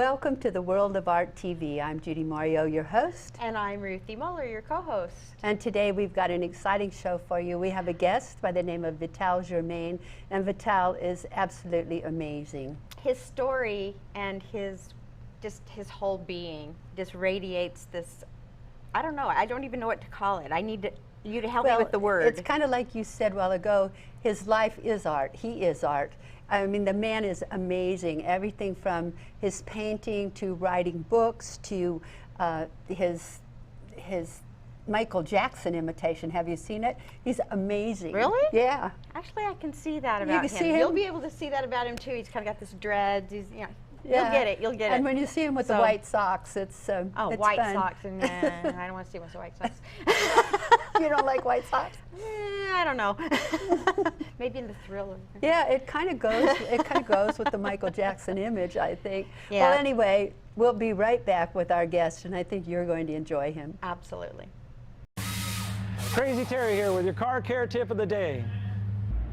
Welcome to the World of Art TV. I'm Judy Mario, your host. And I'm Ruthie Muller, your co-host. And today we've got an exciting show for you. We have a guest by the name of Germaine, and Vital is absolutely amazing. His story and his whole being just radiates this, I don't know, I don't even know what to call it. I need you to help me with the word. It's kind of like you said a while ago, his life is art. He is art. I mean, the man is amazing. Everything from his painting to writing books to his Michael Jackson imitation. Have you seen it? He's amazing. Really? Yeah. Actually, I can see that about him. See him? You'll be able to see that about him too. He's kind of got this dreads. He's, Yeah. You'll get it. You'll get it. And when you see him with the white socks, it's it's white fun. socks, and I don't want to see him with the white socks. You don't like white socks? I don't know. Maybe in the Thriller. Yeah, it kind of goes. It kind of goes with the Michael Jackson image, I think. Yeah. Well, anyway, we'll be right back with our guest, and I think you're going to enjoy him. Absolutely. Crazy Terry here with your car care tip of the day.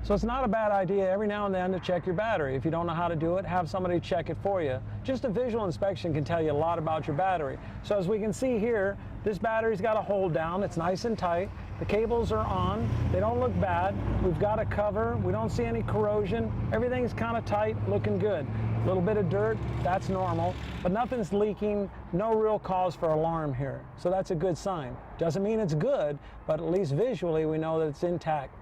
So it's not a bad idea every now and then to check your battery. If you don't know how to do it, have somebody check it for you. Just a visual inspection can tell you a lot about your battery. So as we can see here, this battery's got a hold down. It's nice and tight. The cables are on. They don't look bad. We've got a cover. We don't see any corrosion. Everything's kind of tight, looking good. A little bit of dirt, that's normal, but nothing's leaking. No real cause for alarm here. So that's a good sign. Doesn't mean it's good, but at least visually we know that it's intact.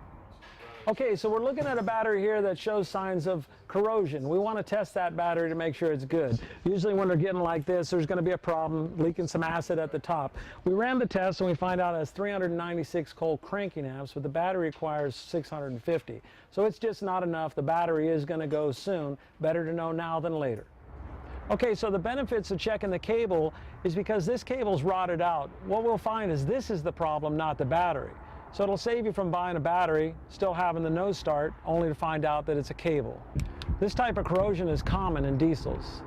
Okay, so we're looking at a battery here that shows signs of corrosion. We want to test that battery to make sure it's good. Usually when they're getting like this, there's going to be a problem, leaking some acid at the top. We ran the test and we find out it has 396 cold cranking amps, but the battery requires 650. So it's just not enough. The battery is going to go soon. Better to know now than later. Okay, so the benefits of checking the cable is because this cable's rotted out. What we'll find is this is the problem, not the battery. So it'll save you from buying a battery, still having the no start, only to find out that it's a cable. This type of corrosion is common in diesels.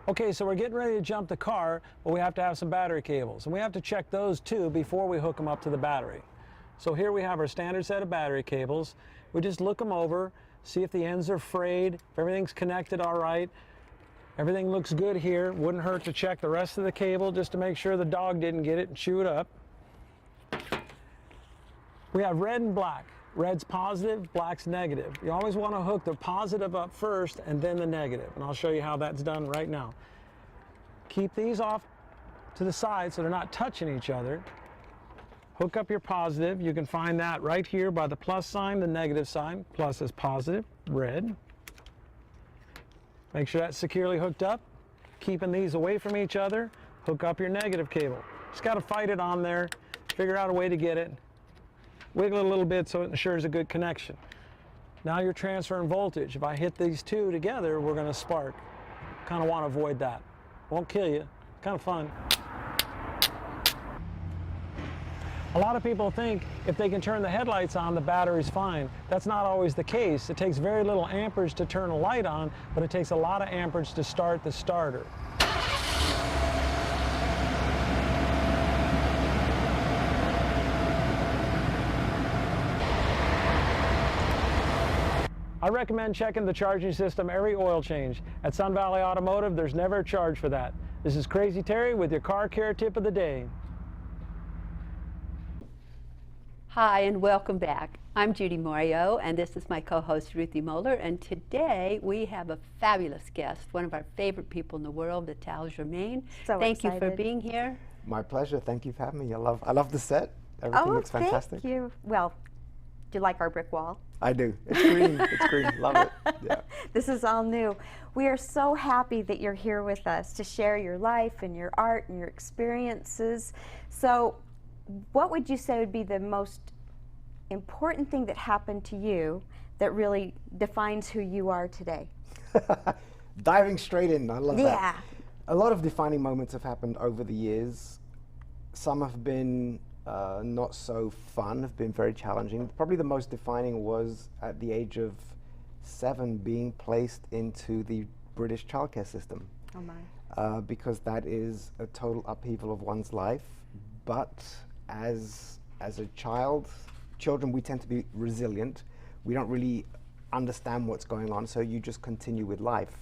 Okay, so we're getting ready to jump the car, but we have to have some battery cables. And we have to check those too before we hook them up to the battery. So here we have our standard set of battery cables. We just look them over, see if the ends are frayed, if everything's connected all right. Everything looks good here. Wouldn't hurt to check the rest of the cable just to make sure the dog didn't get it and chew it up. We have red and black. Red's positive, black's negative. You always want to hook the positive up first and then the negative. And I'll show you how that's done right now. Keep these off to the side so they're not touching each other. Hook up your positive. You can find that right here by the plus sign, the negative sign. Plus is positive, red. Make sure that's securely hooked up. Keeping these away from each other. Hook up your negative cable. Just got to fight it on there. Figure out a way to get it. Wiggle it a little bit so it ensures a good connection. Now you're transferring voltage. If I hit these two together, we're going to spark. Kind of want to avoid that. Won't kill you. Kind of fun. A lot of people think if they can turn the headlights on, the battery's fine. That's not always the case. It takes very little amperage to turn a light on, but it takes a lot of amperage to start the starter. I recommend checking the charging system every oil change. At Sun Valley Automotive, there's never a charge for that. This is Crazy Terry with your car care tip of the day. Hi, and welcome back. I'm Judy Mario, and this is my co-host Ruthie Muller, and today we have a fabulous guest, one of our favorite people in the world, Germaine. So Thank you for excited. being here. My pleasure. Thank you for having me. I love the set. Everything looks fantastic. Thank you. Well, do you like our brick wall? I do. It's green. It's green. Love it. Yeah. This is all new. We are so happy that you're here with us to share your life and your art and your experiences. So what would you say would be the most important thing that happened to you that really defines who you are today? Diving straight in. I love Yeah. that. A lot of defining moments have happened over the years. Some have been not so fun, have been very challenging. Probably the most defining was at the age of 7 being placed into the British childcare system. Oh my. Because that is a total upheaval of one's life. But as a child, children, we tend to be resilient. We don't really understand what's going on, so you just continue with life.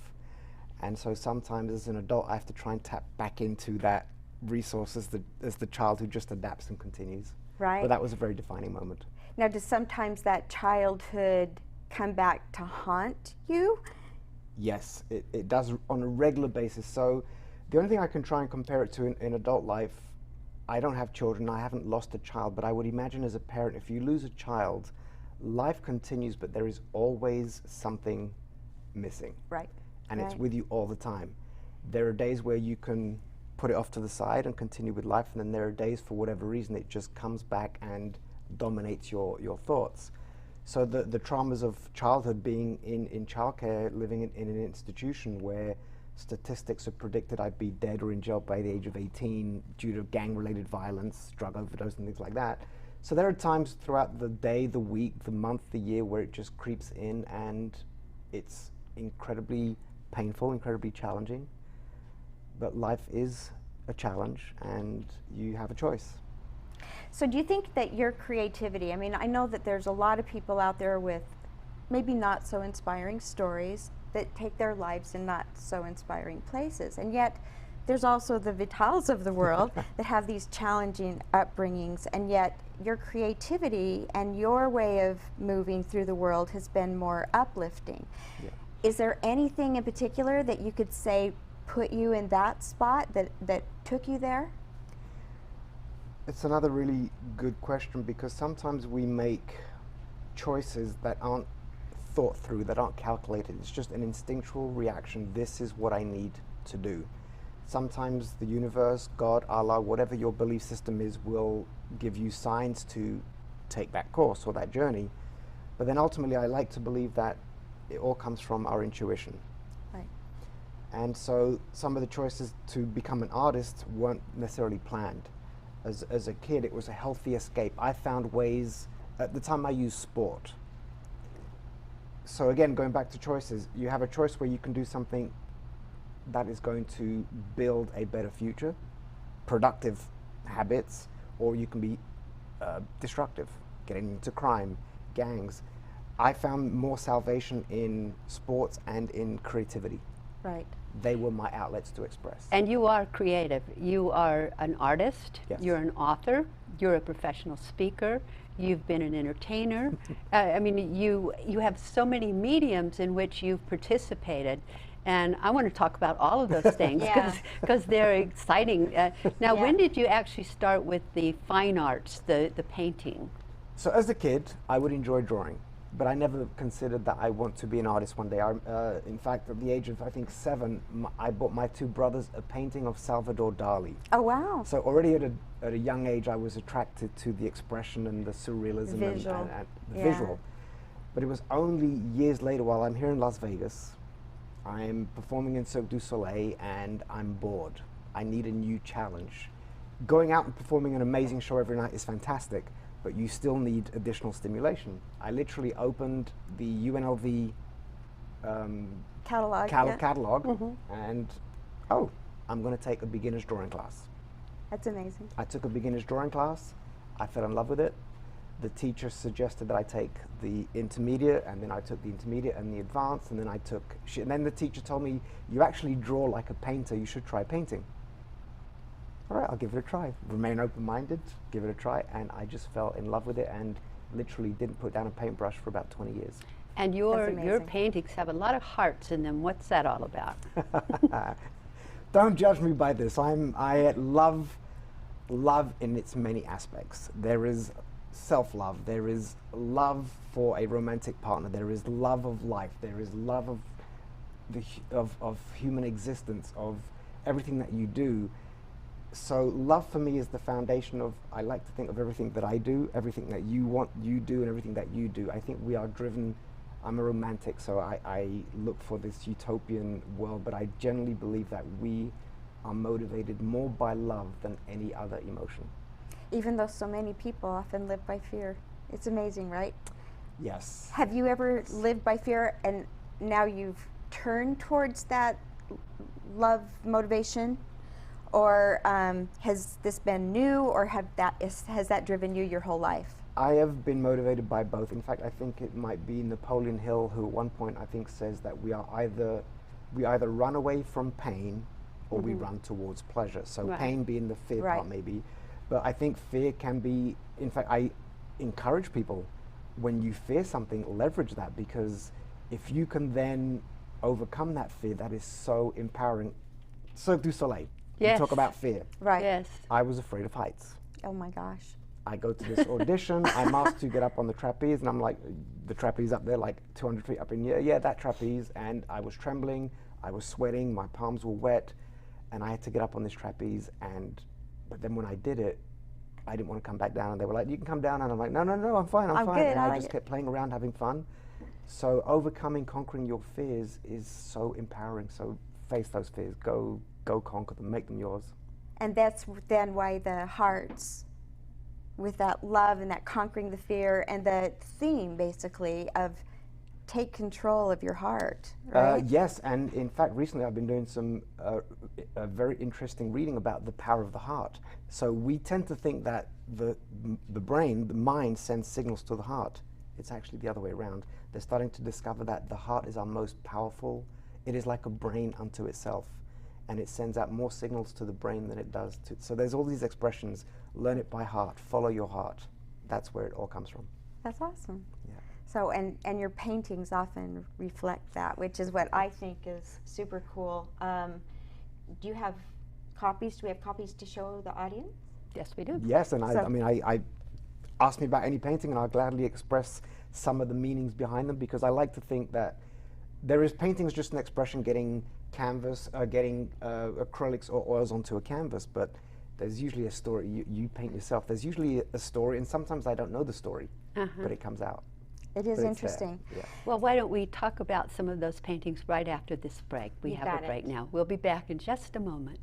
And so sometimes as an adult, I have to try and tap back into that resource as the child who just adapts and continues. Right. But that was a very defining moment. Now, does sometimes that childhood come back to haunt you? Yes, it does on a regular basis. So the only thing I can try and compare it to in adult life, I don't have children, I haven't lost a child, but I would imagine as a parent, if you lose a child, life continues, but there is always something missing. Right. And it's Right. with you all the time. There are days where you can put it off to the side and continue with life, and then there are days, for whatever reason, it just comes back and dominates your thoughts. So the traumas of childhood, being in childcare, living in an institution where statistics have predicted I'd be dead or in jail by the age of 18 due to gang-related violence, drug overdose and things like that. So there are times throughout the day, the week, the month, the year where it just creeps in, and it's incredibly painful, incredibly challenging. But life is a challenge and you have a choice. So do you think that your creativity, I mean, I know that there's a lot of people out there with maybe not so inspiring stories that take their lives in not so inspiring places, and yet there's also the Vitals of the world that have these challenging upbringings, and yet your creativity and your way of moving through the world has been more uplifting. Yeah. Is there anything in particular that you could say put you in that spot, that took you there? It's another really good question, because sometimes we make choices that aren't thought through, that aren't calculated. It's just an instinctual reaction. This is what I need to do. Sometimes the universe, God, Allah, whatever your belief system is, will give you signs to take that course or that journey. But then ultimately, I like to believe that it all comes from our intuition. Right. And so some of the choices to become an artist weren't necessarily planned. As a kid, it was a healthy escape. I found ways, at the time I used sport. So again, going back to choices, you have a choice where you can do something that is going to build a better future, productive habits, or you can be destructive, getting into crime, gangs. I found more salvation in sports and in creativity. Right. They were my outlets to express. And you are creative. You are an artist, Yes. you're an author, you're a professional speaker, you've been an entertainer. I mean, you have so many mediums in which you've participated. And I want to talk about all of those things because they're exciting. Now, when did you actually start with the fine arts, the painting? So as a kid, I would enjoy drawing, but I never considered that I want to be an artist one day. In fact, at the age of, I think, 7, I bought my 2 brothers a painting of Salvador Dali. Oh, wow. So already at a young age, I was attracted to the expression and the surrealism and the visual. But it was only years later, while I'm here in Las Vegas, I'm performing in Cirque du Soleil, and I'm bored. I need a new challenge. Going out and performing an amazing show every night is fantastic, but you still need additional stimulation. I literally opened the UNLV catalog and, oh, I'm going to take a beginner's drawing class. That's amazing. I took a beginner's drawing class. I fell in love with it. The teacher suggested that I take the intermediate, and then I took the intermediate and the advanced, and then and then the teacher told me, you actually draw like a painter, you should try painting. All right, I'll give it a try. Remain open-minded, give it a try, and I just fell in love with it and literally didn't put down a paintbrush for about 20 years. And your paintings have a lot of hearts in them. What's that all about? Don't judge me by this. I love in its many aspects. There is self-love, there is love for a romantic partner, there is love of life, there is love of human existence, of everything that you do. So love for me is the foundation of, I like to think of everything that I do, everything that you want, you do, and everything that you do. I think we are driven, I'm a romantic, so I look for this utopian world, but I generally believe that we are motivated more by love than any other emotion. Even though so many people often live by fear. It's amazing, right? Yes. Have you ever lived by fear and now you've turned towards that love motivation? Or has this been new, or has that driven you your whole life? I have been motivated by both. In fact, I think it might be Napoleon Hill who at one point I think says that we are either we either run away from pain or we run towards pleasure. So Right. pain being the fear Right. part maybe, but I think fear can be, in fact, I encourage people, when you fear something, leverage that, because if you can then overcome that fear, that is so empowering. Cirque du Soleil, you Yes. talk about fear. Right. Yes. I was afraid of heights. Oh my gosh. I go to this audition, I'm asked to get up on the trapeze, and I'm like, the trapeze up there, like 200 feet up in the air, yeah, that trapeze, and I was trembling, I was sweating, my palms were wet, and I had to get up on this trapeze, but then when I did it, I didn't want to come back down, and they were like, you can come down, and I'm like, no, I'm fine, I'm fine, good, and I I like just it. kept playing around, having fun. So overcoming, conquering your fears is so empowering, so face those fears, go conquer them, make them yours. And that's then why the hearts, with that love and that conquering the fear, and the theme basically of take control of your heart, right? Yes, and in fact, recently I've been doing some very interesting reading about the power of the heart. So we tend to think that the brain, the mind, sends signals to the heart. It's actually the other way around. They're starting to discover that the heart is our most powerful. It is like a brain unto itself, and it sends out more signals to the brain than it does to. So there's all these expressions. Learn it by heart. Follow your heart. That's where it all comes from. That's awesome. Yeah. So, and your paintings often reflect that, which is what I think is super cool. Do you have copies? Do we have copies to show the audience? Yes, we do. Yes, and So- I mean, I ask me about any painting, and I'll gladly express some of the meanings behind them, because I like to think that there is painting's just an expression, getting canvas, getting acrylics or oils onto a canvas, but there's usually a story. You paint yourself. There's usually a story, and sometimes I don't know the story, but it comes out. It is But it's there. interesting. Yeah. Well, why don't we talk about some of those paintings right after this break? We You have got a it. break now. We'll be back in just a moment.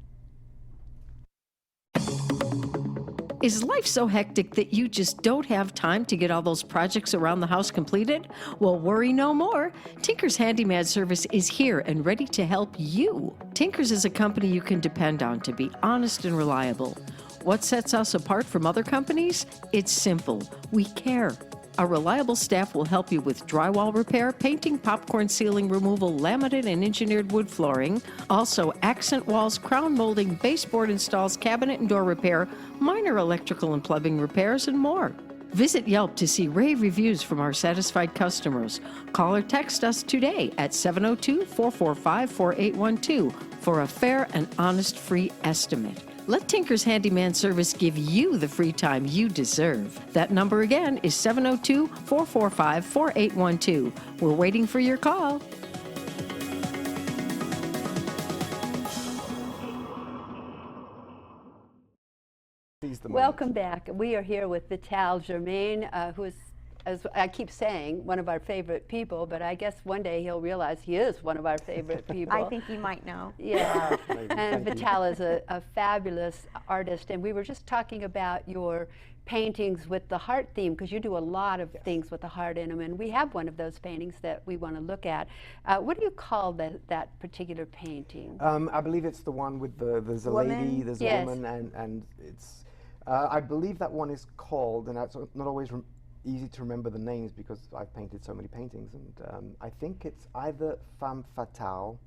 Is life so hectic that you just don't have time to get all those projects around the house completed? Well, worry no more. Tinker's Handyman Service is here and ready to help you. Tinker's is a company you can depend on to be honest and reliable. What sets us apart from other companies? It's simple. We care. A reliable staff will help you with drywall repair, painting, popcorn ceiling removal, laminate and engineered wood flooring, also accent walls, crown molding, baseboard installs, cabinet and door repair, minor electrical and plumbing repairs, and more. Visit Yelp to see rave reviews from our satisfied customers. Call or text us today at 702-445-4812 for a fair and honest free estimate. Let Tinker's Handyman Service give you the free time you deserve. That number again is 702-445-4812. We're waiting for your call. Seize the moment. Welcome back. We are here with Germaine, who is, as I keep saying, one of our favorite people, but I guess one day he'll realize he is one of our favorite people. I think you might know. Yeah, Maybe. and Thank you. Vital is a fabulous artist, and we were just talking about your paintings with the heart theme, because you do a lot of things with the heart in them, and we have one of those paintings that we want to look at. What do you call that particular painting? I believe it's the one with there's a lady, Woman? there's Yes. a woman, and it's, I believe that one is called, and that's not always easy to remember the names because I've painted so many paintings, and I think it's either Femme Fatale,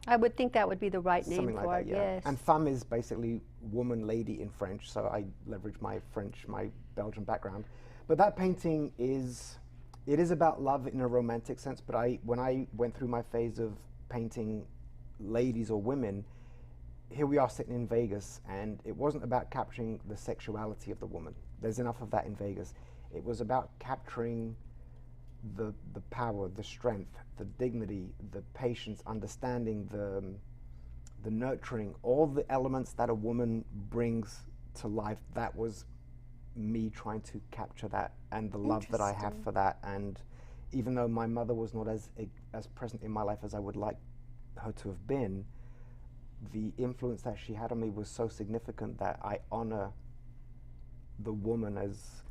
I would think that would be the right name something like for that, it, yeah. yes. And femme is basically woman, lady in French, so I leverage my French, my Belgian background. But that painting it is about love in a romantic sense, but when I went through my phase of painting ladies or women, here we are sitting in Vegas, and it wasn't about capturing the sexuality of the woman. There's enough of that in Vegas. It was about capturing the power, the strength, the dignity, the patience, understanding, the nurturing, all the elements that a woman brings to life. That was me trying to capture that, and the love that I have for that. And even though my mother was not as present in my life as I would like her to have been, the influence that she had on me was so significant that I honor the woman as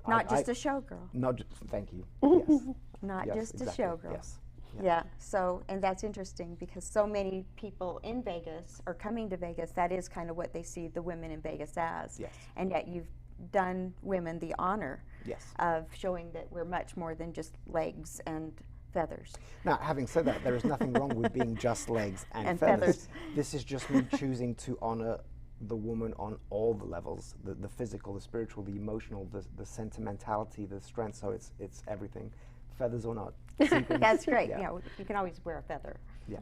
Not just a showgirl. not just, thank you. Yes. Not Yes, just exactly. a showgirl. Yes. Yeah. So, and that's interesting because so many people in Vegas are coming to Vegas. That is kind of what they see the women in Vegas as. Yes. And yet you've done women the honor Yes. of showing that we're much more than just legs and feathers. Now, having said that, there is nothing wrong with being just legs and, And feathers. This is just me choosing to honor the woman on all the levels, the physical, the spiritual, the emotional, the sentimentality, the strength, so it's everything, feathers or not. Sequins, That's great. yeah. You know, you can always wear a feather. Yeah.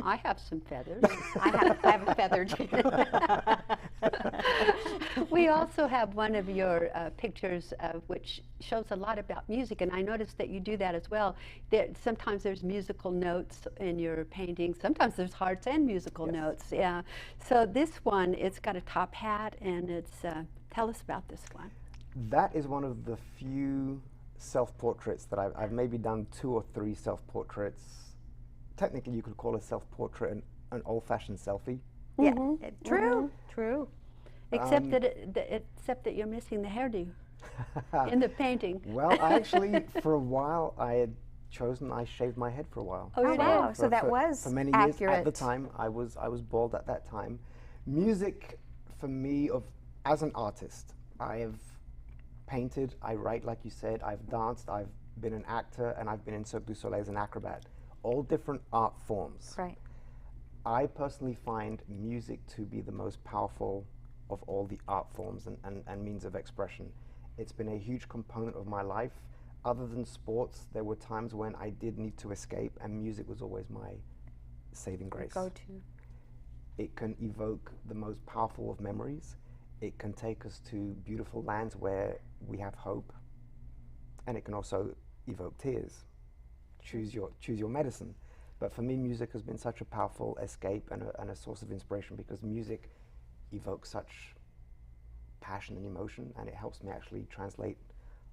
I have some feathers. I have a feather too. We also have one of your pictures which shows a lot about music, and I noticed that you do that as well. Sometimes there's musical notes in your paintings. Sometimes there's hearts and musical Yes. notes. Yeah. So this one, it's got a top hat, and it's tell us about this one. That is one of the few self-portraits that I've maybe done 2 or 3 self-portraits. Technically, you could call a self-portrait an old-fashioned selfie. Yeah, Mm-hmm. true. True. Except that you're missing the hairdo in the painting. Well, I actually, for a while, I shaved my head for a while. Oh, you did? Wow, so that for, was for many accurate. years. At the time, I was bald at that time. Music, for me, as an artist, I have painted, I write, like you said, I've danced, I've been an actor, and I've been in Cirque du Soleil as an acrobat. All different art forms. Right. I personally find music to be the most powerful of all the art forms and means of expression. It's been a huge component of my life. Other than sports, there were times when I did need to escape, and music was always my saving grace. Go-to. It can evoke the most powerful of memories. It can take us to beautiful lands where we have hope, and it can also evoke tears. Choose your medicine. But for me, music has been such a powerful escape and a source of inspiration, because music evokes such passion and emotion, and it helps me actually translate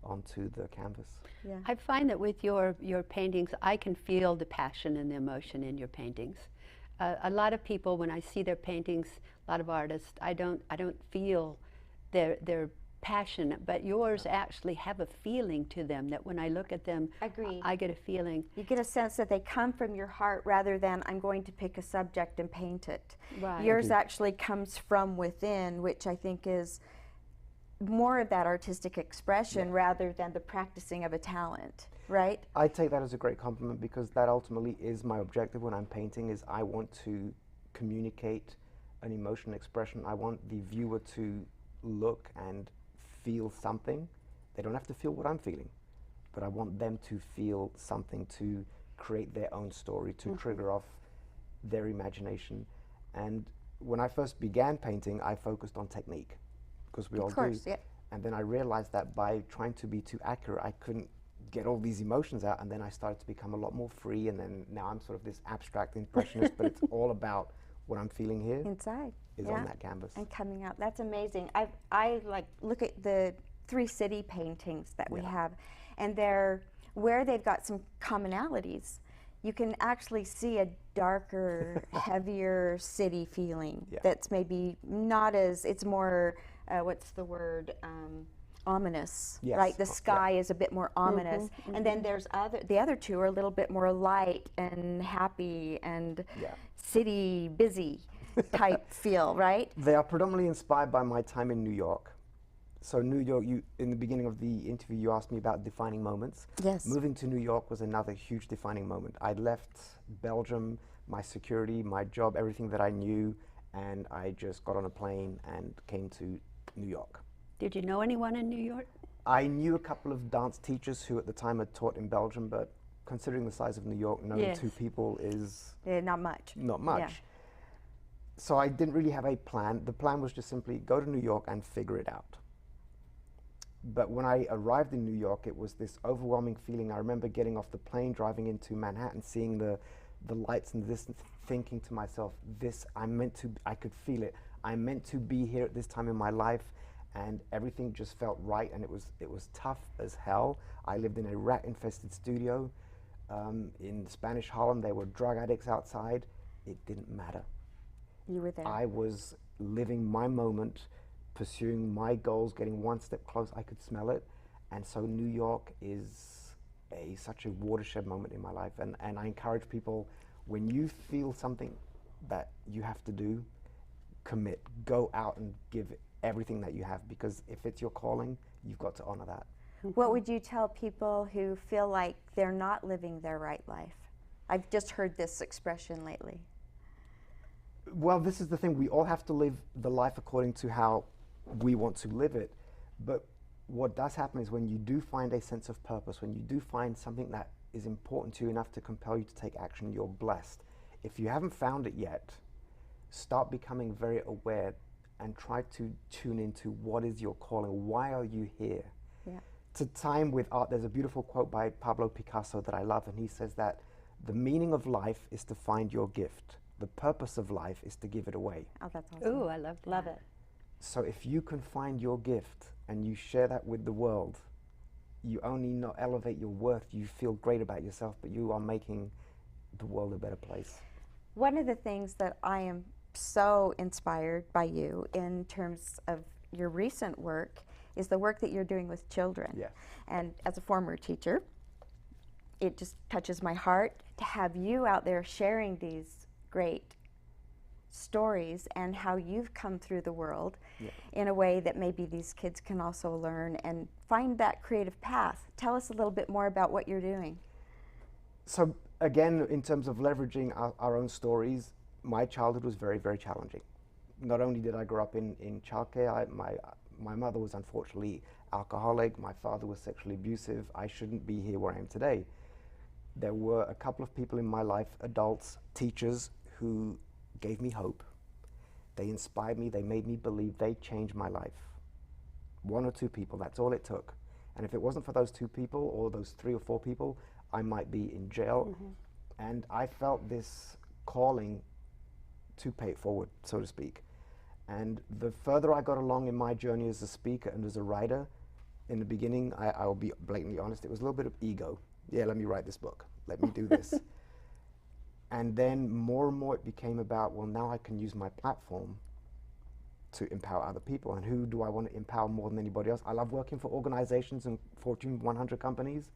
onto the canvas. Yeah. I find that with your paintings, I can feel the passion and the emotion in your paintings. A lot of people, when I see their paintings, a lot of artists, I don't feel their passion, but yours actually have a feeling to them that when I look at them, Agreed. I get a feeling. You get a sense that they come from your heart rather than I'm going to pick a subject and paint it. Right. Yours actually comes from within, which I think is more of that artistic expression rather than the practicing of a talent, right? I take that as a great compliment, because that ultimately is my objective when I'm painting, is I want to communicate an emotional expression. I want the viewer to look and feel something. They don't have to feel what I'm feeling, but I want them to feel something, to create their own story, to trigger off their imagination. And when I first began painting, I focused on technique, because we all Of course, do. yeah. And then I realized that by trying to be too accurate, I couldn't get all these emotions out, and then I started to become a lot more free, and then now I'm sort of this abstract impressionist, but it's all about what I'm feeling here Inside. is on that canvas. And coming out. That's amazing. I like look at the 3 city paintings that we have, and they're where they've got some commonalities. You can actually see a darker, heavier city feeling that's maybe not as, it's more, what's the word, ominous, Yes. right? The sky is a bit more ominous. And then there's the other 2 are a little bit more light and happy and city busy type feel, right? They are predominantly inspired by my time in New York. So New York, in the beginning of the interview, you asked me about defining moments. Yes. Moving to New York was another huge defining moment. I'd left Belgium, my security, my job, everything that I knew, and I just got on a plane and came to New York. Did you know anyone in New York? I knew a couple of dance teachers who at the time had taught in Belgium, but considering the size of New York, knowing 2 people is Not much. not much. Yeah. So I didn't really have a plan. The plan was just simply go to New York and figure it out. But when I arrived in New York, it was this overwhelming feeling. I remember getting off the plane, driving into Manhattan, seeing the lights in the distance, thinking to myself, I could feel it. I'm meant to be here at this time in my life, and everything just felt right, and it was tough as hell. I lived in a rat-infested studio. In Spanish Harlem, there were drug addicts outside. It didn't matter. You were there. I was living my moment, pursuing my goals, getting one step closer. I could smell it. And so New York is such a watershed moment in my life. And I encourage people, when you feel something that you have to do, commit. Go out and give everything that you have, because if it's your calling, you've got to honor that. What would you tell people who feel like they're not living their right life? I've just heard this expression lately. Well, this is the thing. We all have to live the life according to how we want to live it. But what does happen is when you do find a sense of purpose, when you do find something that is important to you enough to compel you to take action, you're blessed. If you haven't found it yet, start becoming very aware and try to tune into what is your calling. Why are you here? Yeah. To time with art, there's a beautiful quote by Pablo Picasso that I love, and he says that the meaning of life is to find your gift. The purpose of life is to give it away. Oh, that's awesome. Ooh, I love that. Love it. So if you can find your gift and you share that with the world, you only not elevate your worth, you feel great about yourself, but you are making the world a better place. One of the things that I am so inspired by you in terms of your recent work is the work that you're doing with children. Yes. And as a former teacher, it just touches my heart to have you out there sharing these great stories and how you've come through the world in a way that maybe these kids can also learn and find that creative path. Tell us a little bit more about what you're doing. So again, in terms of leveraging our own stories, my childhood was very, very challenging. Not only did I grow up in childcare, my mother was unfortunately alcoholic, my father was sexually abusive. I shouldn't be here where I am today. There were a couple of people in my life, adults, teachers, who gave me hope. They inspired me, they made me believe, they changed my life. One or two people, that's all it took. And if it wasn't for those two people or those 3 or 4 people, I might be in jail. And I felt this calling to pay it forward, so to speak. And the further I got along in my journey as a speaker and as a writer, in the beginning, I will be blatantly honest, it was a little bit of ego. Yeah, let me write this book, let me do this. And then more and more it became about, well, now I can use my platform to empower other people. And who do I want to empower more than anybody else? I love working for organizations and Fortune 100 companies,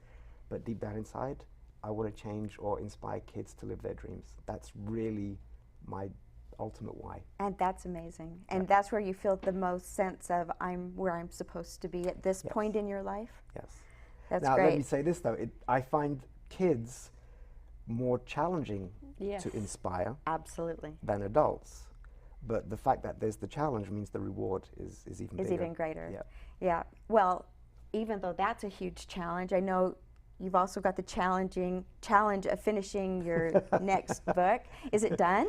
but deep down inside, I want to change or inspire kids to live their dreams. That's really my ultimate why. And that's amazing. And that's where you feel the most sense of I'm where I'm supposed to be at this point in your life? Yes. That's now, great. let me say this though, I find kids more challenging to inspire Absolutely. than adults. But the fact that there's the challenge means the reward is even bigger. Is even greater. Yeah. Yeah. Well, even though that's a huge challenge, I know you've also got the challenge of finishing your next book. Is it done?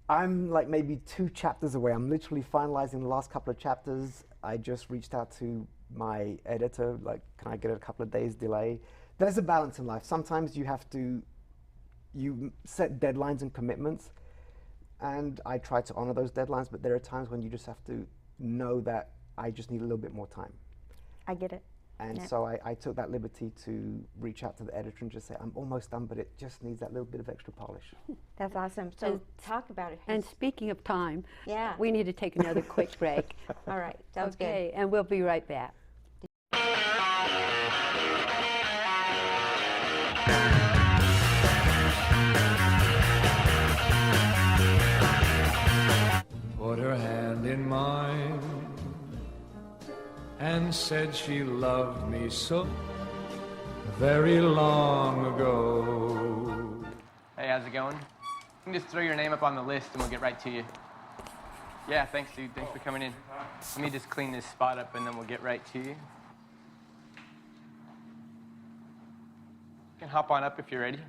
I'm like maybe 2 chapters away. I'm literally finalizing the last couple of chapters. I just reached out to my editor, like, can I get a couple of days delay? There's a balance in life. Sometimes you have to, you set deadlines and commitments, and I try to honor those deadlines, but there are times when you just have to know that I just need a little bit more time. I get it. And so I took that liberty to reach out to the editor and just say, I'm almost done, but it just needs that little bit of extra polish. That's awesome. So talk about it. And speaking of time, Yeah. we need to take another quick break. All right. Sounds Okay, and we'll be right back. Put her hand in mine and said she loved me so very long ago. Hey, how's it going? You can just throw your name up on the list and we'll get right to you. Yeah, thanks, dude. Thanks for coming in. Let me just clean this spot up and then we'll get right to you. You can hop on up if you're ready.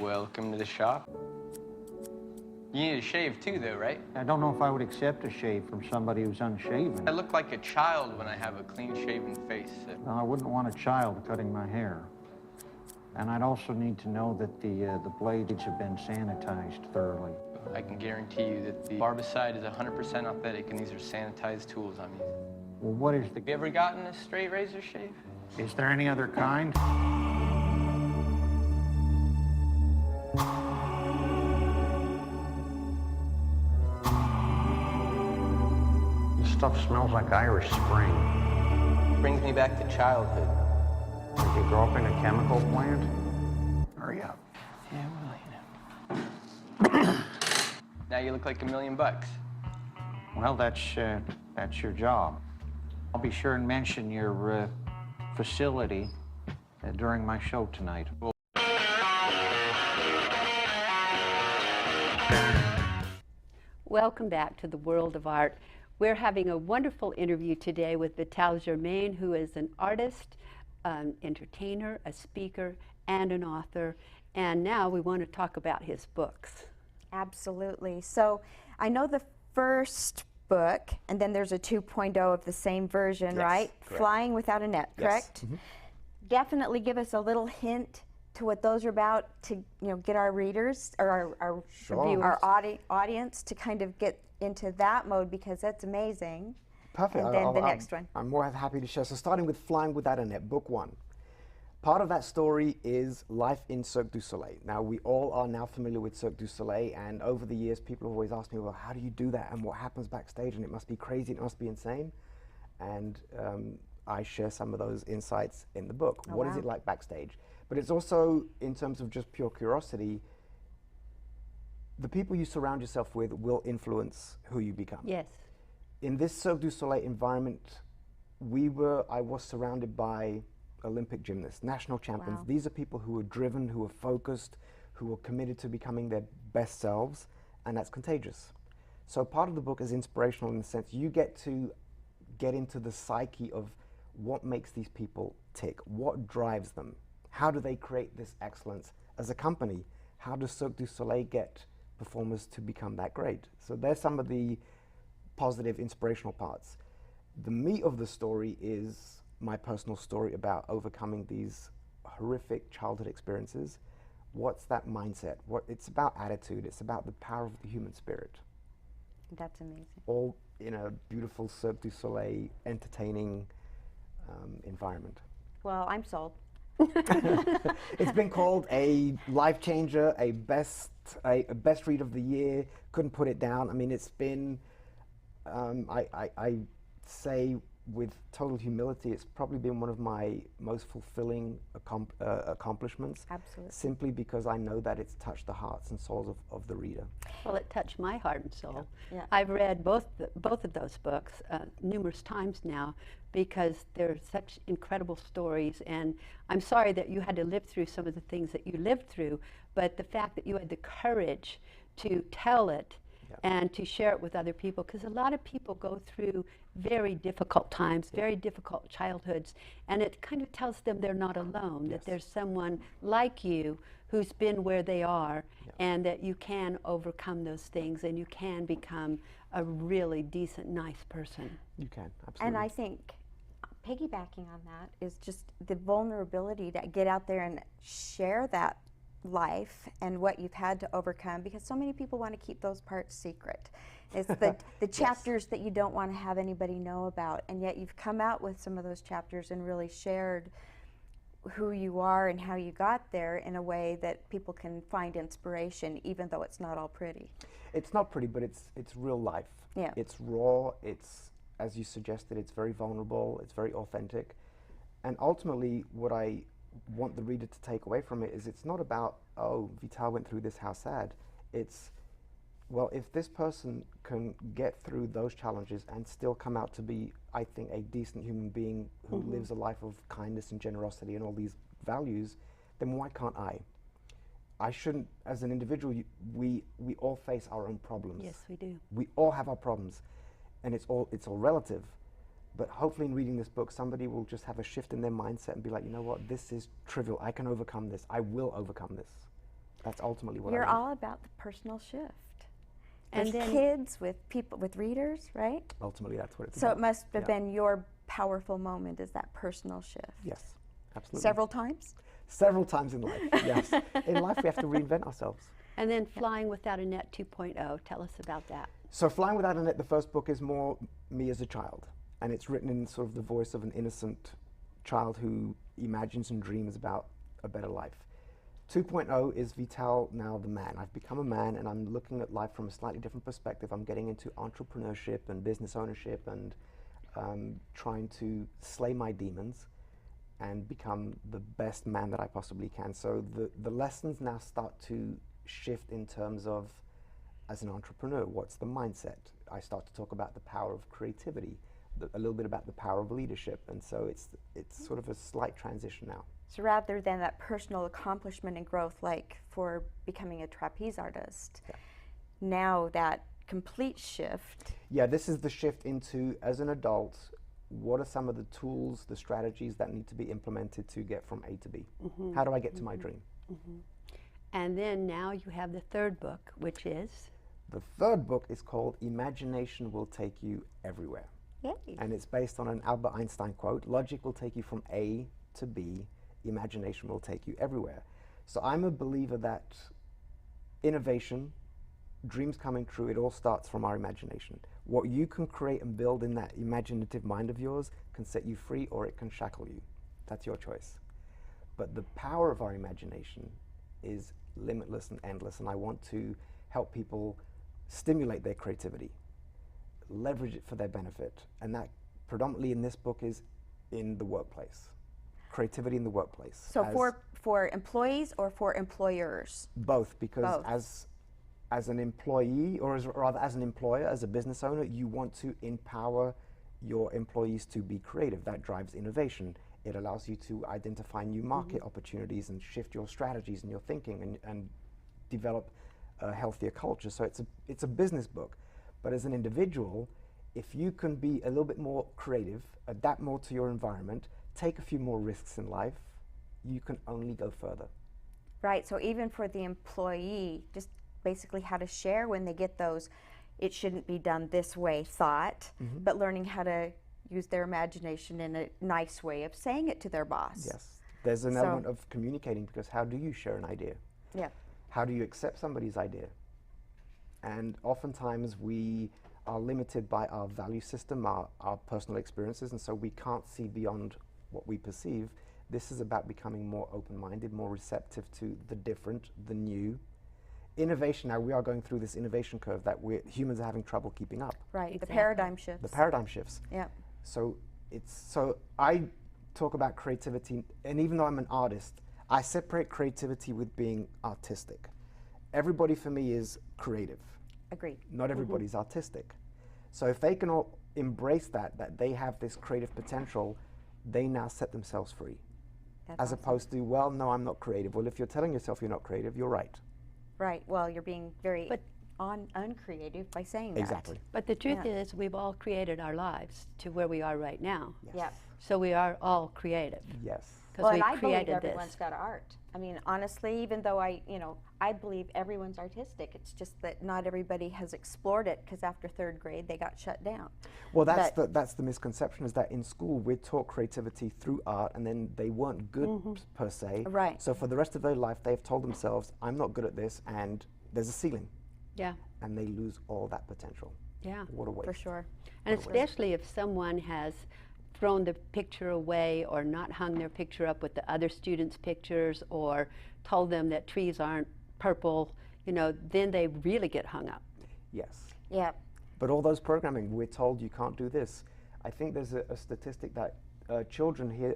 Welcome to the shop. You need a shave too, though, right? I don't know if I would accept a shave from somebody who's unshaven. I look like a child when I have a clean-shaven face. No, I wouldn't want a child cutting my hair. And I'd also need to know that the blades have been sanitized thoroughly. I can guarantee you that the barbicide is 100% authentic and these are sanitized tools I'm using. Well, what is the... Have you ever gotten a straight razor shave? Is there any other kind? This stuff smells like Irish Spring. Brings me back to childhood. Did you grow up in a chemical plant? Hurry up. Yeah, well, you know. Now you look like $1 million. Well, that's your job. I'll be sure and mention your facility during my show tonight. Welcome back to the world of art. We're having a wonderful interview today with Vital Germaine, who is an artist, an entertainer, a speaker, and an author. And now we want to talk about his books. Absolutely. So I know the first book, and then there's a 2.0 of the same version, Yes, right? correct. Flying Without a Net, Yes. correct? Definitely give us a little hint to what those are about to get our readers or our Sure. our audience to kind of get into that mode, because that's amazing. Perfect. And then the next one. I'm more than happy to share. So starting with Flying Without a Net, book 1. Part of that story is life in Cirque du Soleil. Now, we all are now familiar with Cirque du Soleil, and over the years, people have always asked me, well, how do you do that, and what happens backstage, and it must be crazy, it must be insane. And I share some of those insights in the book. Oh, What is wow. it like backstage? But it's also, in terms of just pure curiosity, the people you surround yourself with will influence who you become. Yes. In this Cirque du Soleil environment, I was surrounded by Olympic gymnasts, national champions. Wow. These are people who are driven, who are focused, who are committed to becoming their best selves, and that's contagious. So part of the book is inspirational in the sense you get to get into the psyche of what makes these people tick, what drives them, how do they create this excellence as a company, how does Cirque du Soleil get performers to become that great. So there's some of the positive inspirational parts. The meat of the story is my personal story about overcoming these horrific childhood experiences. What's that mindset? It's about attitude, it's about the power of the human spirit. That's amazing. All in a beautiful Cirque du Soleil entertaining environment. Well, I'm sold. It's been called a life changer, a best read of the year. Couldn't put it down. I mean, it's been, I say with total humility, it's probably been one of my most fulfilling accomplishments. Absolutely. Simply because I know that it's touched the hearts and souls of the reader. Well, it touched my heart and soul. Yeah. I've read both of those books numerous times now because they're such incredible stories, and I'm sorry that you had to live through some of the things that you lived through, but the fact that you had the courage to tell it and to share it with other people, because a lot of people go through very difficult times, very difficult childhoods, and it kind of tells them they're not alone, that there's someone like you who's been where they are, and that you can overcome those things and you can become a really decent, nice person. You can, absolutely. And I think piggybacking on that is just the vulnerability to get out there and share that life and what you've had to overcome, because so many people want to keep those parts secret. It's the chapters that you don't want to have anybody know about, and yet you've come out with some of those chapters and really shared who you are and how you got there in a way that people can find inspiration, even though it's not all pretty. It's not pretty, but it's real life. Yeah. It's raw, it's, as you suggested, it's very vulnerable, it's very authentic. And ultimately, what I want the reader to take away from it is it's not about, oh, Vital went through this, how sad. It's, well, if this person can get through those challenges and still come out to be, I think, a decent human being who lives a life of kindness and generosity and all these values, then why can't I? I shouldn't, as an individual, we all face our own problems. Yes, we do. We all have our problems, and it's all relative. But hopefully in reading this book, somebody will just have a shift in their mindset and be like, you know what, this is trivial. I can overcome this. I will overcome this. That's ultimately what You're I want. all about the personal shift. And With then- kids, with people, with readers, right? Ultimately, that's what it's So about. it must have Yeah. been your powerful moment, is that personal shift. Yes, absolutely. Several times? Several times in life, yes. In life, we have to reinvent ourselves. And then Flying Without a Net 2.0, tell us about that. So Flying Without a Net, the first book, is more me as a child. And it's written in sort of the voice of an innocent child who imagines and dreams about a better life. 2.0 is Vital, now the man. I've become a man, and I'm looking at life from a slightly different perspective. I'm getting into entrepreneurship and business ownership and trying to slay my demons and become the best man that I possibly can. So the lessons now start to shift in terms of, as an entrepreneur, what's the mindset? I start to talk about the power of creativity. a little bit about the power of leadership, and so it's sort of a slight transition now. So rather than that personal accomplishment and growth, like for becoming a trapeze artist, now that complete shift. Yeah, this is the shift into, as an adult, what are some of the tools, the strategies that need to be implemented to get from A to B? How do I get to my dream? And then now you have the third book, which is? The third book is called Imagination Will Take You Everywhere. Yay. And it's based on an Albert Einstein quote, logic will take you from A to B, imagination will take you everywhere. So I'm a believer that innovation, dreams coming true, it all starts from our imagination. What you can create and build in that imaginative mind of yours can set you free or it can shackle you. That's your choice. But the power of our imagination is limitless and endless, and I want to help people stimulate their creativity, leverage it for their benefit, and that predominantly in this book is in the workplace. Creativity in the workplace. So for employees or for employers? Both, because Both. as an employee, or rather as an employer, as a business owner, you want to empower your employees to be creative. That drives innovation. It allows you to identify new market opportunities and shift your strategies and your thinking and develop a healthier culture. So it's a business book. But as an individual, if you can be a little bit more creative, adapt more to your environment, take a few more risks in life, you can only go further. Right, so even for the employee, just basically how to share when they get those, it shouldn't be done this way thought, but learning how to use their imagination in a nice way of saying it to their boss. Yes, there's an element of communicating, because how do you share an idea? Yeah. How do you accept somebody's idea? And oftentimes we are limited by our value system, our personal experiences, and so we can't see beyond what we perceive. This is about becoming more open-minded, more receptive to the different, the new. Innovation, now we are going through this innovation curve that humans are having trouble keeping up. Right, Exactly. the paradigm shifts. The paradigm shifts. Yeah. So I talk about creativity, and even though I'm an artist, I separate creativity with being artistic. Everybody for me is creative. Agreed. Not everybody's artistic. So if they can all embrace that they have this creative potential, they now set themselves free. That's As awesome. opposed to, well, no, I'm not creative. Well, if you're telling yourself you're not creative, you're right. Right, well, you're being very uncreative by saying that. Exactly. But the truth is, we've all created our lives to where we are right now. Yes. Yeah. So we are all creative. Yes. Because Well, we and I believe created everyone's this. got art. I mean, honestly, even though I believe everyone's artistic, it's just that not everybody has explored it, because after third grade they got shut down. Well, that's the misconception, is that in school we're taught creativity through art, and then they weren't good per se. Right. So for the rest of their life, they've told themselves, I'm not good at this, and there's a ceiling, Yeah, and they lose all that potential. yeah. What a waste. For sure. And especially if someone has thrown the picture away or not hung their picture up with the other students' pictures, or told them that trees aren't purple, then they really get hung up. Yes. Yeah. But all those programming, we're told you can't do this. I think there's a statistic that children hear,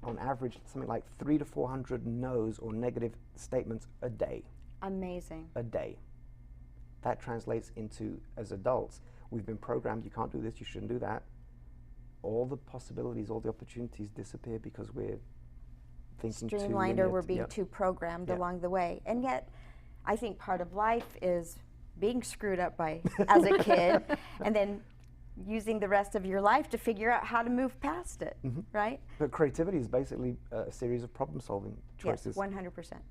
on average, something like 300 to 400 no's or negative statements a day. Amazing. A day. That translates into, as adults, we've been programmed, you can't do this, you shouldn't do that. All the possibilities, all the opportunities disappear because we're thinking too Streamlined, or linear. we're being Yep. too programmed Yeah. along the way. And yet, I think part of life is being screwed up by as a kid, and then using the rest of your life to figure out how to move past it, right? But creativity is basically a series of problem-solving choices. Yes, 100%.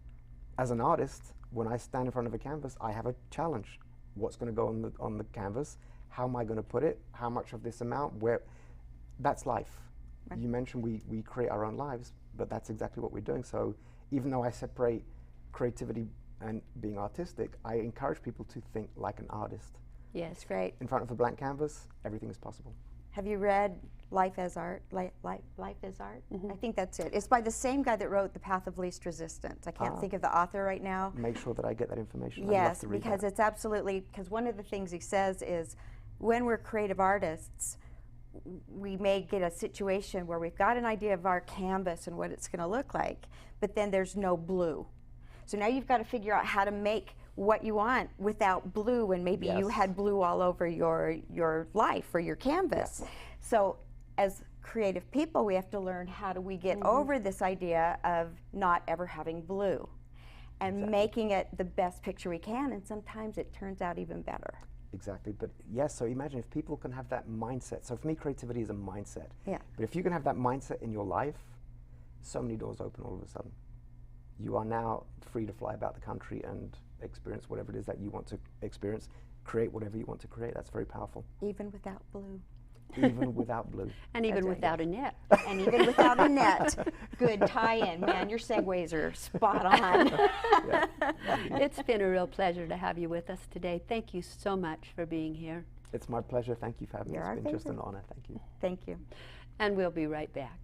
As an artist, when I stand in front of a canvas, I have a challenge. What's going to go on the canvas? How am I going to put it? How much of this amount? Where? That's life. Right. You mentioned we create our own lives, but that's exactly what we're doing. So even though I separate creativity and being artistic, I encourage people to think like an artist. Yes. That's great. In front of a blank canvas, everything is possible. Have you read Life as Art? Life as Art? I think that's it. It's by the same guy that wrote The Path of Least Resistance. I can't think of the author right now. Make sure that I get that information. I'd love Yes, to read because that. it's absolutely, because one of the things he says is when we're creative artists, we may get a situation where we've got an idea of our canvas and what it's going to look like, but then there's no blue. So now you've got to figure out how to make what you want without blue, and maybe you Yes. had blue all over your life or your canvas. So as creative people, we have to learn how do we get over this idea of not ever having blue and making it the best picture we can, and sometimes it turns out even better. Exactly, but yes, so imagine if people can have that mindset. So for me, creativity is a mindset. Yeah. But if you can have that mindset in your life, so many doors open all of a sudden. You are now free to fly about the country and experience whatever it is that you want to experience, create whatever you want to create. That's very powerful. Even without blue. Even without blue. And even without a net. And even without a net. Good tie-in. Man, your segues are spot on. It's been a real pleasure to have you with us today. Thank you so much for being here. It's my pleasure. Thank you for having me. You're It's been our just an favorite. honor. Thank you. Thank you. And we'll be right back.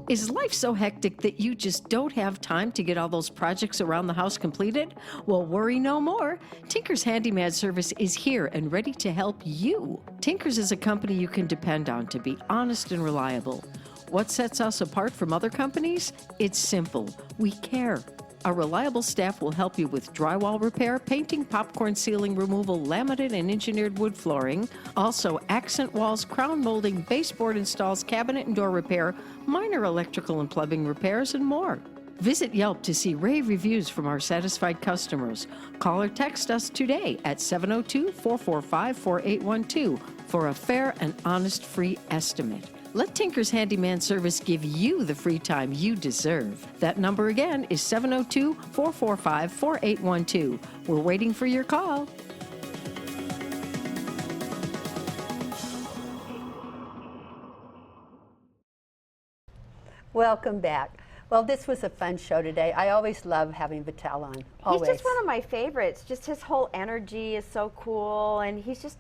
Is life so hectic that you just don't have time to get all those projects around the house completed? Well, worry no more. Tinker's Handyman service is here and ready to help you. Tinker's is a company you can depend on to be honest and reliable. What sets us apart from other companies? It's simple. We care. Our reliable staff will help you with drywall repair, painting, popcorn ceiling removal, laminate and engineered wood flooring, also accent walls, crown molding, baseboard installs, cabinet and door repair, minor electrical and plumbing repairs, and more. Visit Yelp to see rave reviews from our satisfied customers. Call or text us today at 702-445-4812 for a fair and honest free estimate. Let Tinker's Handyman service give you the free time you deserve. That number again is 702-445-4812. We're waiting for your call. Welcome back. Well, this was a fun show today. I always love having Vital on. Always. He's just one of my favorites. Just his whole energy is so cool, and he's just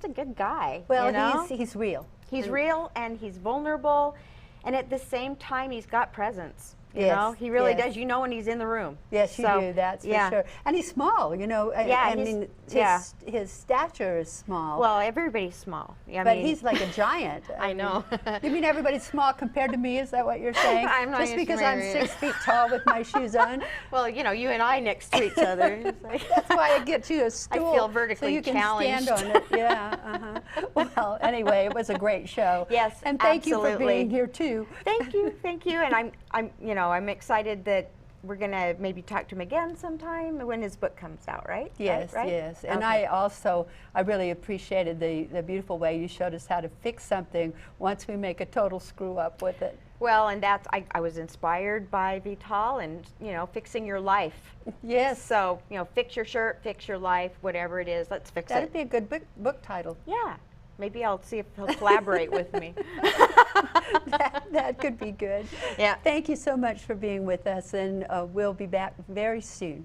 a good guy. Well, you know? he's real. He's real, and he's vulnerable, and at the same time, he's got presence. You Yes, know, he really yes. does. You know when he's in the room. Yes, you do. That's for sure. And he's small. You know. I mean, his stature is small. Well, everybody's small. I but mean, he's like a giant. I know. You mean everybody's small compared to me? Is that what you're saying? I'm not Just used to because I'm marrying. 6 feet tall with my shoes on? Well, you know, you and I next to each other. It's like- That's why I get you a stool. feel vertically so you can challenged. stand on it. Yeah. Well, anyway, it was a great show. Yes, and thank you for absolutely. being here too. Thank you, and I'm excited that we're gonna maybe talk to him again sometime when his book comes out, right? Yes, right? yes. And Okay. I really appreciated the beautiful way you showed us how to fix something once we make a total screw up with it. Well, and that's I was inspired by Vital, and you know, fixing your life. Yes. So you know, fix your shirt, fix your life, whatever it is. Let's fix That'd it. be a good book title. Yeah. Maybe I'll see if he'll collaborate with me. That could be good. Yeah. Thank you so much for being with us, and we'll be back very soon.